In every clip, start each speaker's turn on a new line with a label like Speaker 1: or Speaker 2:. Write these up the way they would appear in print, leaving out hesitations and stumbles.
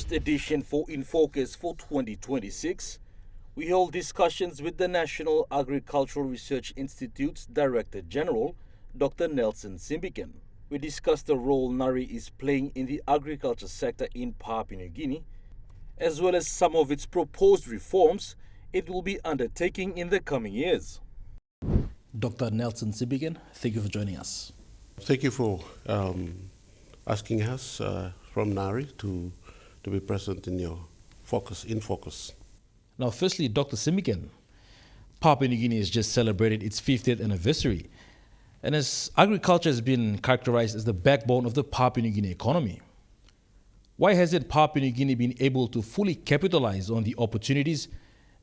Speaker 1: first edition for Infocus for 2026, we held discussions with the National Agricultural Research Institute's Director General, Dr. Nelson Simbiken. We discussed the role NARI is playing in the agriculture sector in Papua New Guinea, as well as some of its proposed reforms it will be undertaking in the coming years. Dr. Nelson Simbiken, thank you for joining us.
Speaker 2: Thank you for asking us from NARI to be present in your Infocus.
Speaker 1: Now, firstly, Dr. Simbiken, Papua New Guinea has just celebrated its 50th anniversary, and as agriculture has been characterized as the backbone of the Papua New Guinea economy. Why hasn't Papua New Guinea been able to fully capitalize on the opportunities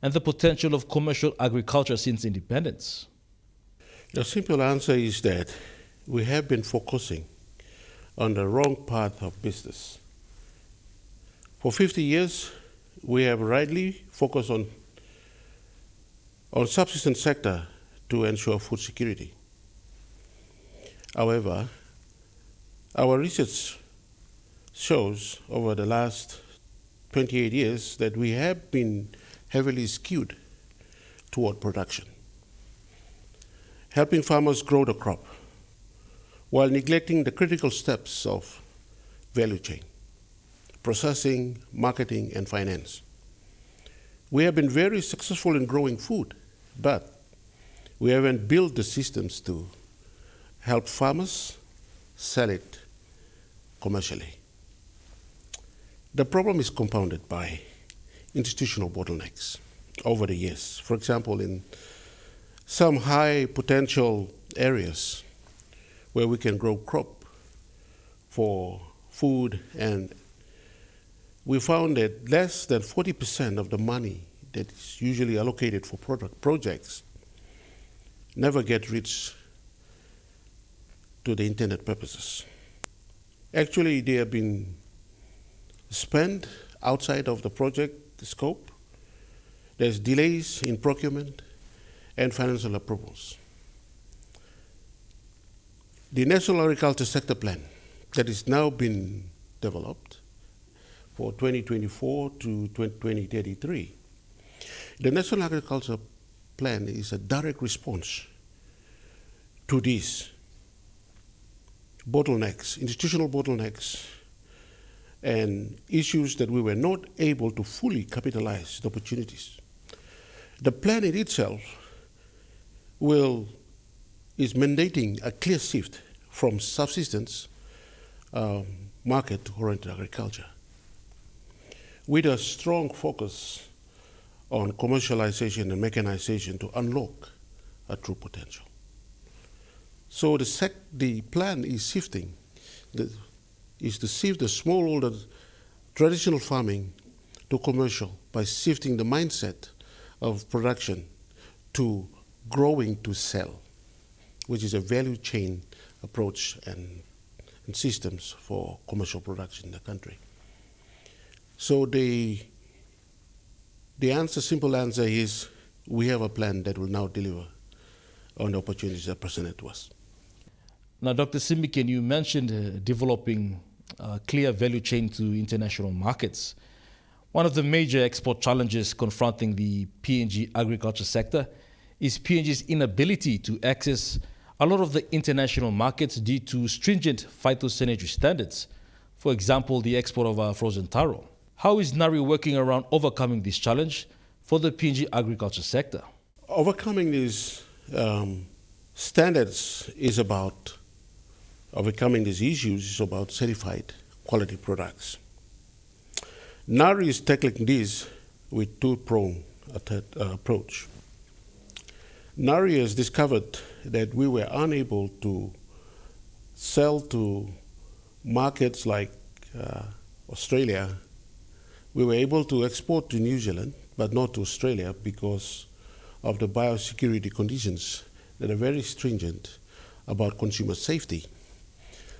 Speaker 1: and the potential of commercial agriculture since independence?
Speaker 2: The simple answer is that we have been focusing on the wrong path of business. For 50 years, we have rightly focused on subsistence sector to ensure food security. However, our research shows over the last 28 years that we have been heavily skewed toward production, helping farmers grow the crop while neglecting the critical steps of value chain, processing, marketing, and finance. We have been very successful in growing food, but we haven't built the systems to help farmers sell it commercially. The problem is compounded by institutional bottlenecks over the years. For example, in some high potential areas where we can grow crop for food, and we found that less than 40% of the money that is usually allocated for projects never get reached to the intended purposes. Actually, they have been spent outside of the project scope. There's delays in procurement and financial approvals. The National Agriculture Sector Plan that is now being developed for 2024 to 2033, the National Agriculture Plan is a direct response to these bottlenecks, institutional bottlenecks, and issues that we were not able to fully capitalize the opportunities. The plan in itself is mandating a clear shift from subsistence market-oriented agriculture with a strong focus on commercialization and mechanization to unlock a true potential. So the plan is shifting, is to shift the smallholder traditional farming to commercial by shifting the mindset of production to growing to sell, which is a value chain approach and systems for commercial production in the country. So the simple answer is we have a plan that will now deliver on the opportunities that are presented to us.
Speaker 1: Now, Dr. Simbiken, you mentioned developing a clear value chain to international markets. One of the major export challenges confronting the PNG agriculture sector is PNG's inability to access a lot of the international markets due to stringent phytosanitary standards. For example, the export of frozen taro. How is NARI working around overcoming this challenge for the PNG agriculture sector?
Speaker 2: Overcoming these standards is about overcoming these issues is about certified quality products. NARI is tackling this with two-pronged approach. NARI has discovered that we were unable to sell to markets like Australia. We were able to export to New Zealand, but not to Australia because of the biosecurity conditions that are very stringent about consumer safety.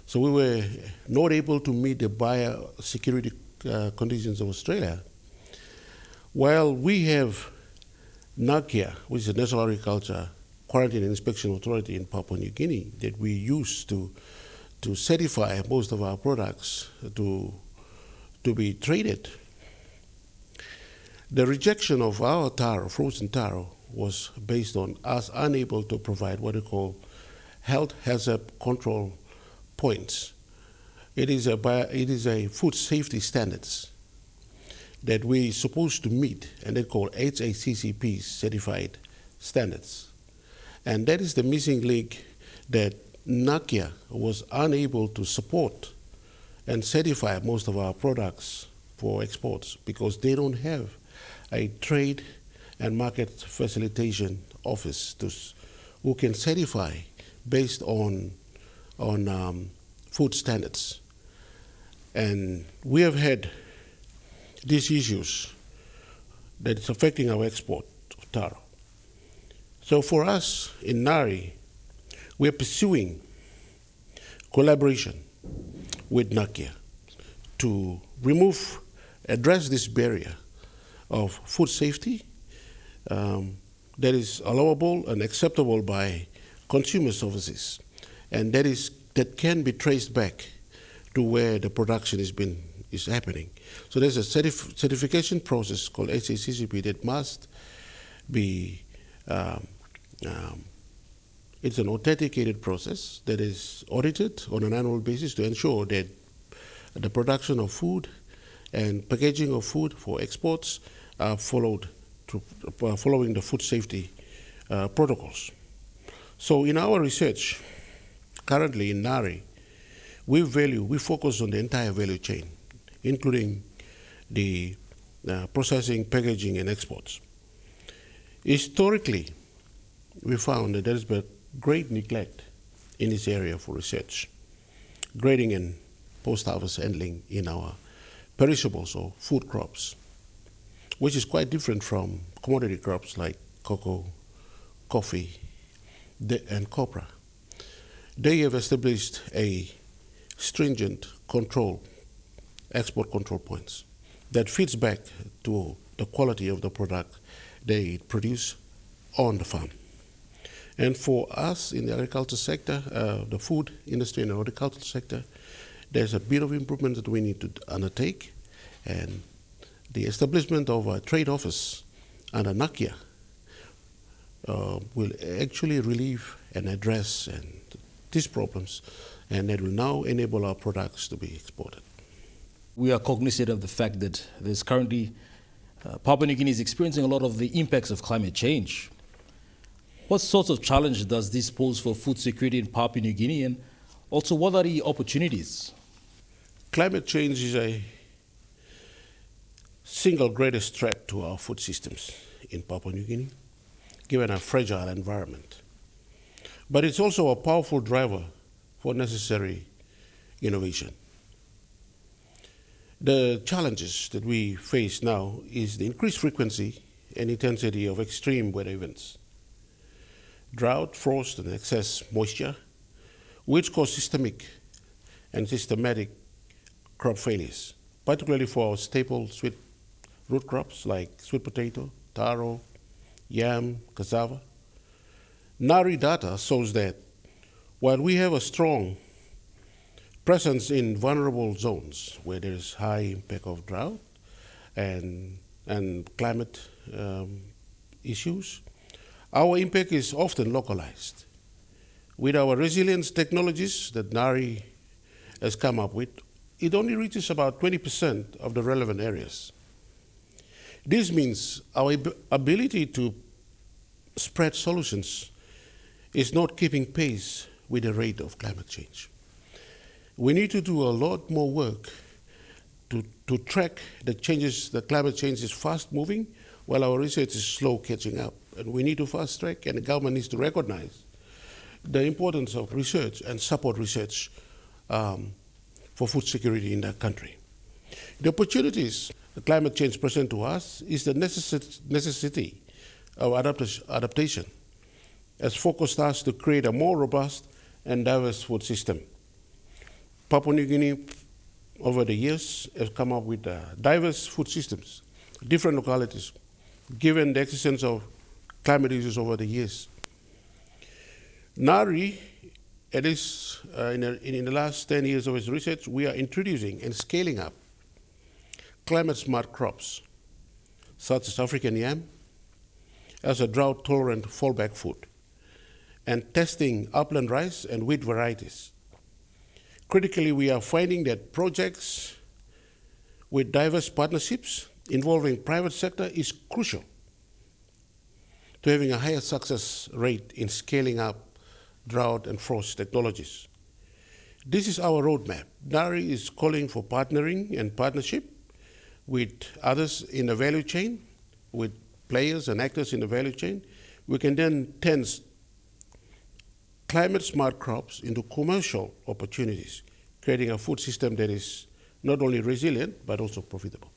Speaker 2: So we were not able to meet the biosecurity conditions of Australia. While we have NAGIA, which is the National Agriculture Quarantine and Inspection Authority in Papua New Guinea, that we use to certify most of our products to to be traded. The rejection of our taro, frozen taro, was based on us unable to provide what we call health hazard control points. It is a food safety standards that we're supposed to meet, and they're called HACCP certified standards. And that is the missing link that NACIA was unable to support and certify most of our products for exports because they don't have a trade and market facilitation office who can certify based on food standards. And we have had these issues that is affecting our export of taro. So for us in NARI, we are pursuing collaboration with NACIA to address this barrier of food safety that is allowable and acceptable by consumer services, and that can be traced back to where the production is happening. So there's a certification process called HACCP that must be, it's an authenticated process that is audited on an annual basis to ensure that the production of food and packaging of food for exports are following the food safety protocols. So in our research, currently in NARI, we focus on the entire value chain, including the processing, packaging, and exports. Historically, we found that there has been great neglect in this area for research, grading and post-harvest handling in our perishables or food crops, which is quite different from commodity crops like cocoa, coffee, and copra. They have established a stringent export control points that feeds back to the quality of the product they produce on the farm. And for us in the agriculture sector, the food industry and the horticulture sector, there's a bit of improvement that we need to undertake, and the establishment of a trade office under NACIA will actually relieve and address these problems, and it will now enable our products to be exported.
Speaker 1: We are cognizant of the fact that there's currently Papua New Guinea is experiencing a lot of the impacts of climate change. What sorts of challenge does this pose for food security in Papua New Guinea, and also what are the opportunities?
Speaker 2: Climate change is a single greatest threat to our food systems in Papua New Guinea, given our fragile environment. But it's also a powerful driver for necessary innovation. The challenges that we face now is the increased frequency and intensity of extreme weather events, drought, frost, and excess moisture, which cause systemic and systematic crop failures, particularly for our staple sweet root crops like sweet potato, taro, yam, cassava. NARI data shows that while we have a strong presence in vulnerable zones where there is high impact of drought and climate issues, our impact is often localized. With our resilience technologies that NARI has come up with, it only reaches about 20% of the relevant areas. This means our ability to spread solutions is not keeping pace with the rate of climate change. We need to do a lot more work to track the changes. The climate change is fast moving while our research is slow catching up. And we need to fast track, and the government needs to recognize the importance of research and support research for food security in that country. The opportunities the climate change presents to us is the necessity of adaptation, has focused us to create a more robust and diverse food system. Papua New Guinea, over the years, has come up with diverse food systems, different localities, given the existence of climate issues over the years. NARI, it is in the last 10 years of its research, we are introducing and scaling up climate-smart crops, such as African yam, as a drought-tolerant fallback food, and testing upland rice and wheat varieties. Critically, we are finding that projects with diverse partnerships involving private sector is crucial to having a higher success rate in scaling up drought and frost technologies. This is our roadmap. NARI is calling for partnering and partnership with others in the value chain, with players and actors in the value chain. We can then turn climate-smart crops into commercial opportunities, creating a food system that is not only resilient, but also profitable.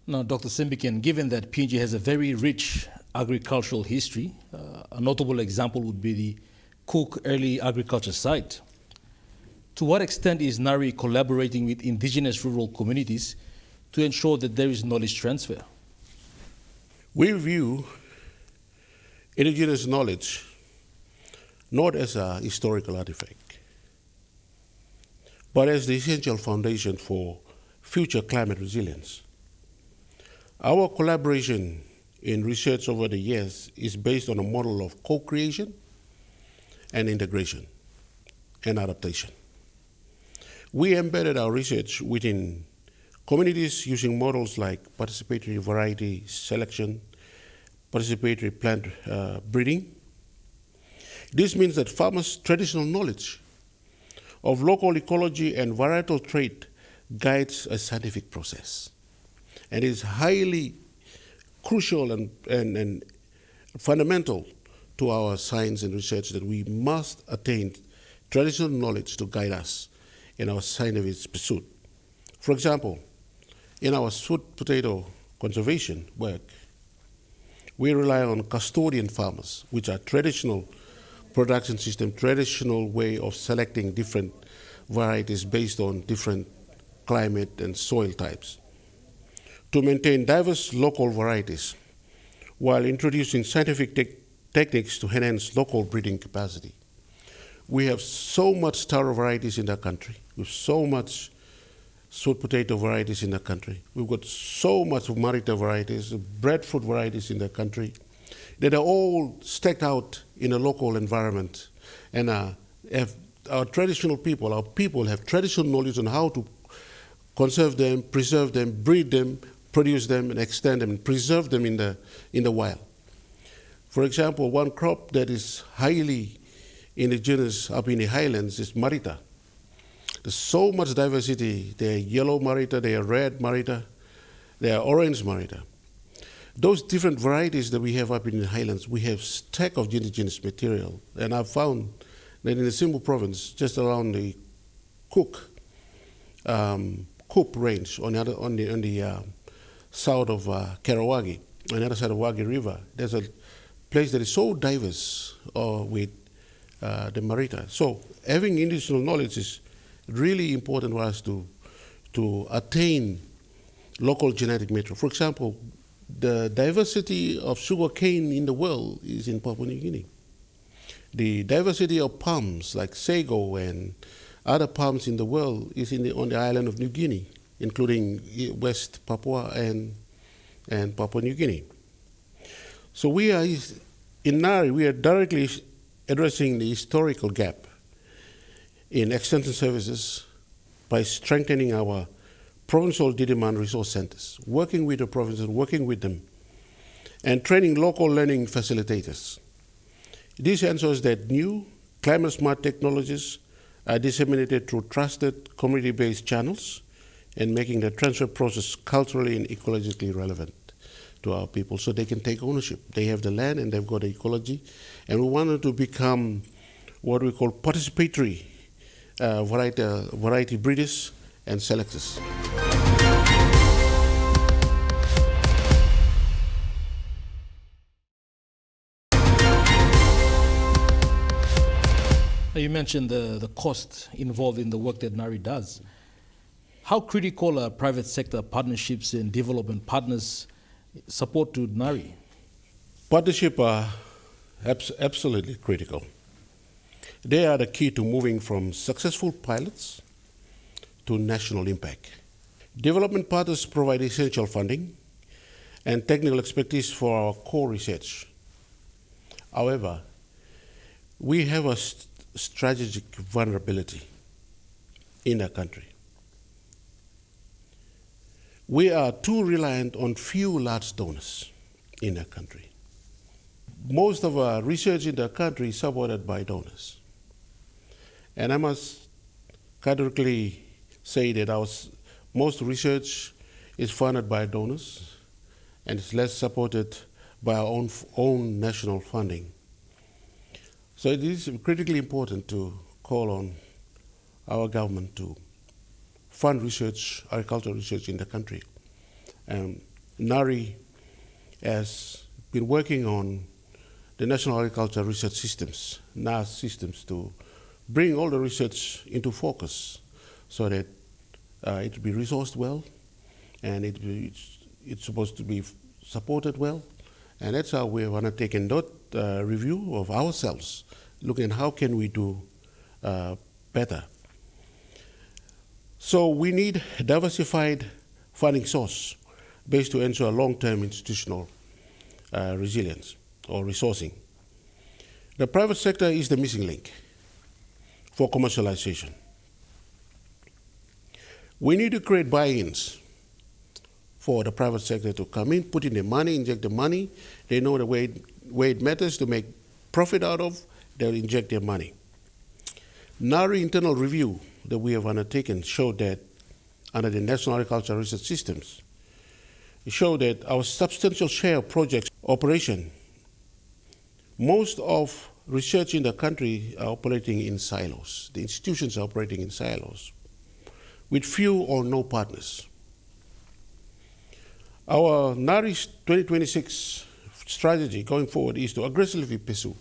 Speaker 1: Now, Dr. Simbiken, given that PNG has a very rich agricultural history, a notable example would be the Cook Early Agriculture Site. To what extent is NARI collaborating with indigenous rural communities to ensure that there is knowledge transfer?
Speaker 2: We view indigenous knowledge not as a historical artifact, but as the essential foundation for future climate resilience. Our collaboration in research over the years is based on a model of co-creation and integration and adaptation. We embedded our research within communities using models like participatory variety selection, participatory plant breeding. This means that farmers' traditional knowledge of local ecology and varietal trait guides a scientific process, and is highly crucial and fundamental to our science and research that we must attain traditional knowledge to guide us in our scientific pursuit. For example, in our sweet potato conservation work, we rely on custodian farmers, which are traditional production system, traditional way of selecting different varieties based on different climate and soil types, to maintain diverse local varieties while introducing scientific techniques to enhance local breeding capacity. We have so much taro varieties in the country. We have so much sweet potato varieties in the country. We've got so much of marita varieties, breadfruit varieties in the country that are all stacked out in a local environment. And our traditional people, our people have traditional knowledge on how to conserve them, preserve them, breed them, produce them, and extend them, and preserve them in the wild. For example, one crop that is highly indigenous up in the highlands is marita. There's so much diversity. There are yellow marita, there are red marita, there are orange marita. Those different varieties that we have up in the highlands, we have stack of indigenous material. And I've found that in the Simbu province, just around the Cook range on the south of Karawagi, on the other side of Wagi River, there's a place that is so diverse with the marita. So having indigenous knowledge is really important for us to attain local genetic material. For example, the diversity of sugarcane in the world is in Papua New Guinea. The diversity of palms like sago and other palms in the world is on the island of New Guinea, including West Papua and Papua New Guinea. So we are, in NARI, we are directly addressing the historical gap in extension services by strengthening our provincial demand resource centers, working with the provinces, working with them, and training local learning facilitators. This ensures that new climate-smart technologies are disseminated through trusted community-based channels and making the transfer process culturally and ecologically relevant to our people so they can take ownership. They have the land and they've got the ecology, and we want them to become what we call participatory variety breeders and selectors.
Speaker 1: You mentioned the cost involved in the work that NARI does. How critical are private sector partnerships and development partners support to NARI?
Speaker 2: Partnerships are absolutely critical. They are the key to moving from successful pilots to national impact. Development partners provide essential funding and technical expertise for our core research. However, we have a strategic vulnerability in our country. We are too reliant on few large donors in our country. Most of our research in the country is supported by donors. And I must categorically say that most research is funded by donors and is less supported by our own national funding. So it is critically important to call on our government to fund research, agricultural research in the country. NARI has been working on the National Agricultural Research Systems, NAS systems, to bring all the research into focus so that it will be resourced well and it's supposed to be supported well. And that's how we have undertaken that review of ourselves, looking at how can we do better. So we need a diversified funding source based to ensure long-term institutional resilience or resourcing. The private sector is the missing link for commercialization. We need to create buy-ins for the private sector to come in, put in the money, inject the money. They know the way it matters to make profit out of, they'll inject their money. NARI internal review that we have undertaken showed that under the National Agricultural Research Systems, it showed that our substantial share of projects operation, most of research in the country are operating in silos. The institutions are operating in silos with few or no partners. Our NARI 2026 strategy going forward is to aggressively pursue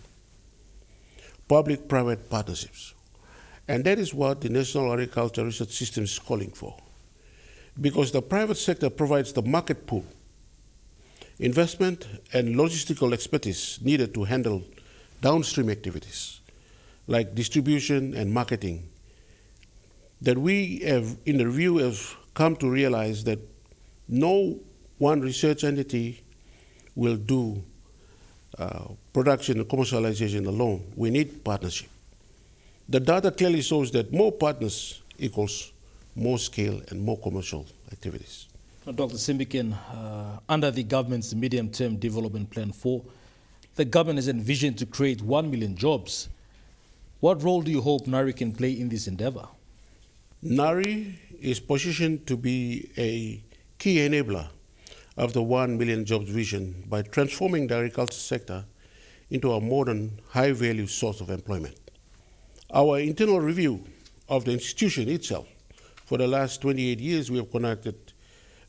Speaker 2: public-private partnerships. And that is what the National Agricultural Research System is calling for. Because the private sector provides the market pool, investment, and logistical expertise needed to handle downstream activities like distribution and marketing, that we have, in the review, have come to realize that no one research entity will do production and commercialization alone. We need partnership. The data clearly shows that more partners equals more scale and more commercial activities.
Speaker 1: Dr. Simbikin, under the government's medium-term development plan 4, the government has envisioned to create 1 million jobs. What role do you hope NARI can play in this endeavor?
Speaker 2: NARI is positioned to be a key enabler of the 1 million jobs vision by transforming the agriculture sector into a modern, high-value source of employment. Our internal review of the institution itself, for the last 28 years we have conducted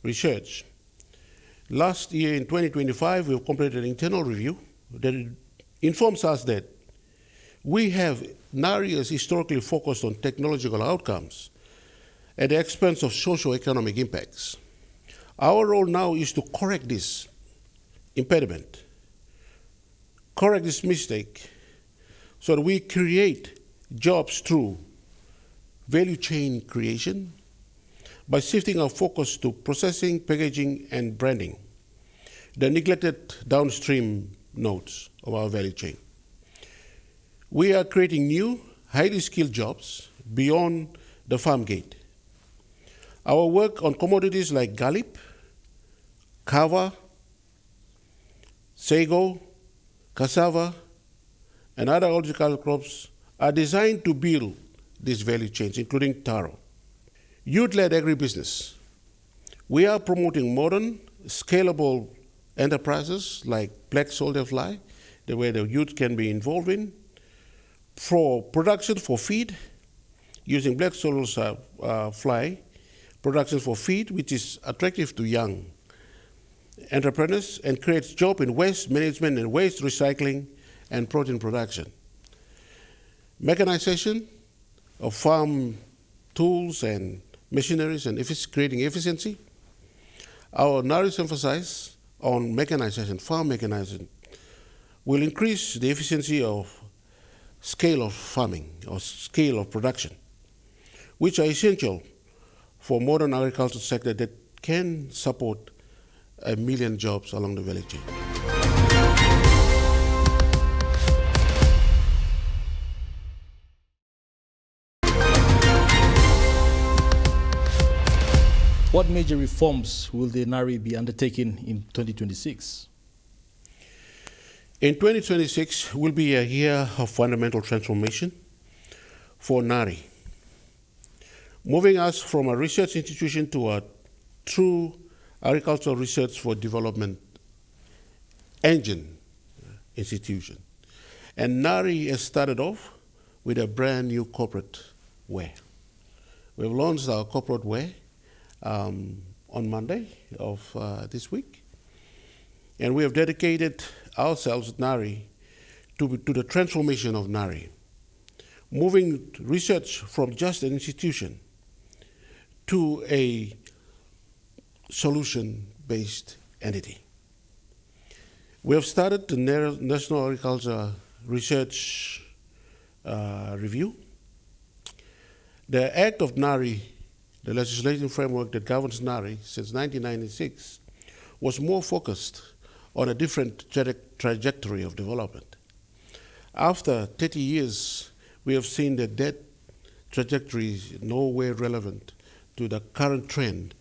Speaker 2: research. Last year in 2025 we have completed an internal review that informs us that we have, NARI is historically focused on technological outcomes at the expense of socio-economic impacts. Our role now is to correct this impediment, correct this mistake, so that we create jobs through value chain creation by shifting our focus to processing, packaging, and branding, the neglected downstream nodes of our value chain. We are creating new, highly skilled jobs beyond the farm gate. Our work on commodities like galip, kava, sago, cassava, and other horticultural crops are designed to build these value chains, including taro. Youth-led agribusiness. We are promoting modern, scalable enterprises like black soldier fly, the way the youth can be involved in, for production for feed, using black soldier fly, production for feed, which is attractive to young entrepreneurs and creates jobs in waste management and waste recycling and protein production. Mechanization of farm tools and machineries and creating efficiency. Our NARI's emphasis on mechanization, farm mechanization, will increase the efficiency of scale of farming or scale of production, which are essential for modern agricultural sector that can support 1 million jobs along the value chain.
Speaker 1: What major reforms will the NARI be undertaking in 2026?
Speaker 2: In 2026 will be a year of fundamental transformation for NARI, moving us from a research institution to a true agricultural research for development engine institution. And NARI has started off with a brand new corporate way. We've launched our corporate way on Monday of this week. And we have dedicated ourselves, NARI, to the transformation of NARI, moving research from just an institution to a solution-based entity. We have started the National Agriculture Research Review. The Act of NARI, the legislative framework that governs NARI since 1996, was more focused on a different trajectory of development. After 30 years, we have seen that trajectory is nowhere relevant to the current trend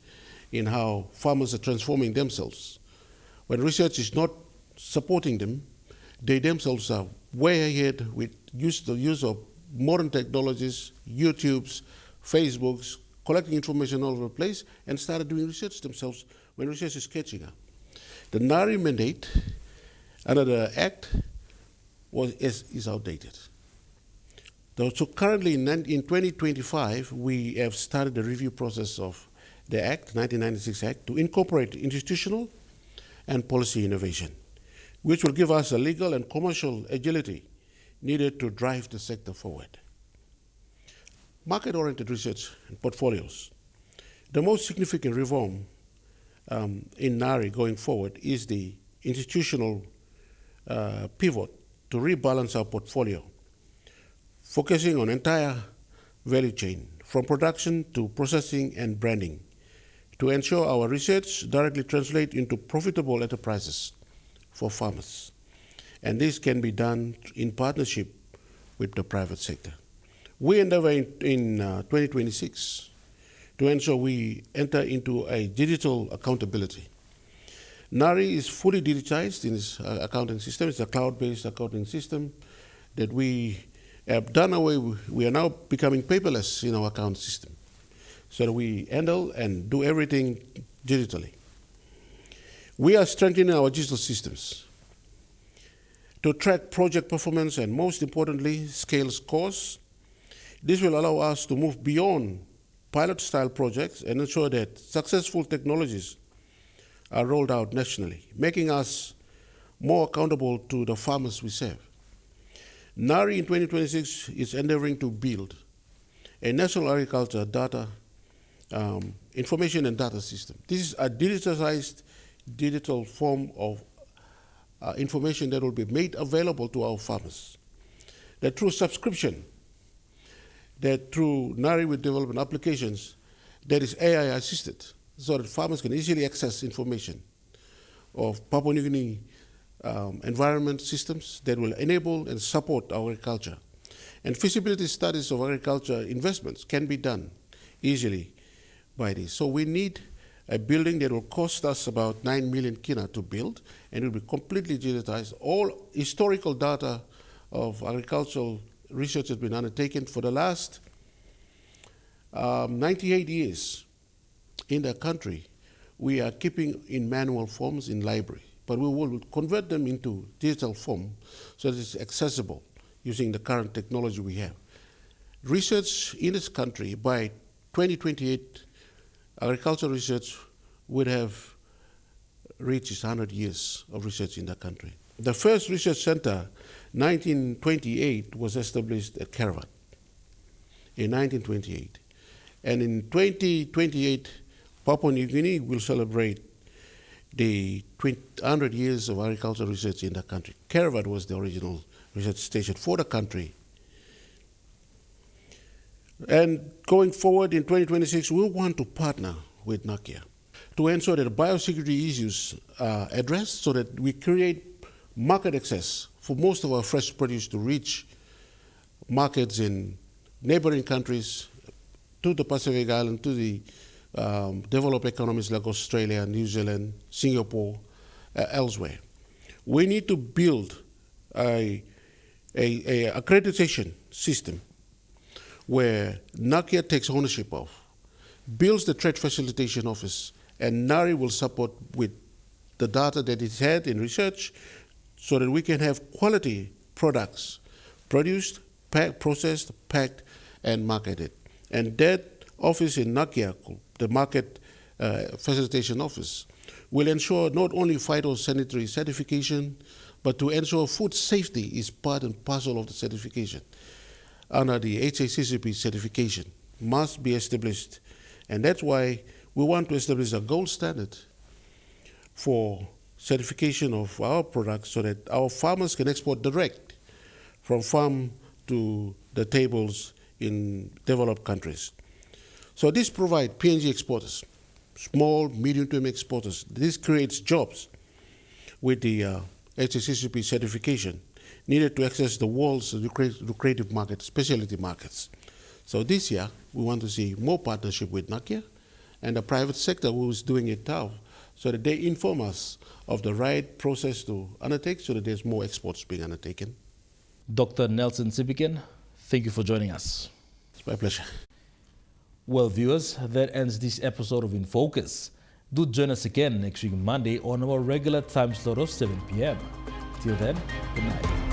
Speaker 2: in how farmers are transforming themselves. When research is not supporting them, they themselves are way ahead with the use of modern technologies, YouTubes, Facebooks, collecting information all over the place, and started doing research themselves when research is catching up. The NARI mandate under the Act is outdated. So currently in 2025, we have started the review process of the Act, 1996 Act, to incorporate institutional and policy innovation, which will give us a legal and commercial agility needed to drive the sector forward. Market-oriented research and portfolios. The most significant reform in NARI going forward is the institutional pivot to rebalance our portfolio, focusing on entire value chain, from production to processing and branding, to ensure our research directly translates into profitable enterprises for farmers. And this can be done in partnership with the private sector. We endeavor in 2026 to ensure we enter into a digital accountability. NARI is fully digitized in its accounting system. It's a cloud-based accounting system that we have done away with. We are now becoming paperless in our account system, so that we handle and do everything digitally. We are strengthening our digital systems to track project performance and, most importantly, scale costs. This will allow us to move beyond pilot-style projects and ensure that successful technologies are rolled out nationally, making us more accountable to the farmers we serve. NARI in 2026 is endeavoring to build a national agriculture data, information and data system. This is a digitalized digital form of information that will be made available to our farmers. That through subscription, that through NARI with development applications that is AI assisted, so that farmers can easily access information of Papua New Guinea environment systems that will enable and support our agriculture. And feasibility studies of agriculture investments can be done easily by this. So we need a building that will cost us about 9 million kina to build, and it will be completely digitized. All historical data of agricultural research has been undertaken for the last 98 years in the country. We are keeping in manual forms in library, but we will convert them into digital form so that it's accessible using the current technology we have. Research in this country, by 2028, agricultural research would have reached 100 years of research in the country. The first research center, 1928, was established at Caravan in 1928. And in 2028, Papua New Guinea will celebrate the 100 years of agricultural research in the country. Caravan was the original research station for the country. And going forward in 2026, we want to partner with Nokia to ensure that biosecurity issues are addressed so that we create market access for most of our fresh produce to reach markets in neighboring countries, to the Pacific Island, to the developed economies like Australia, New Zealand, Singapore, elsewhere. We need to build a accreditation system where Nokia takes ownership of, builds the trade facilitation office, and NARI will support with the data that it had in research so that we can have quality products produced, processed, packed, and marketed. And that office in Nokia, the market facilitation office, will ensure not only phytosanitary certification, but to ensure food safety is part and parcel of the certification. Under the HACCP certification must be established. And that's why we want to establish a gold standard for certification of our products so that our farmers can export direct from farm to the tables in developed countries. So this provides PNG exporters, small, medium-term exporters. This creates jobs with the HACCP certification needed to access the world's lucrative markets, specialty markets. So this year, we want to see more partnership with Nokia and the private sector who is doing it now, so that they inform us of the right process to undertake so that there's more exports being undertaken.
Speaker 1: Dr. Nelson Sibiken, thank you for joining us.
Speaker 2: It's my pleasure.
Speaker 1: Well, viewers, that ends this episode of Infocus. Do join us again next week Monday on our regular time slot of 7 p.m. Till then, good night.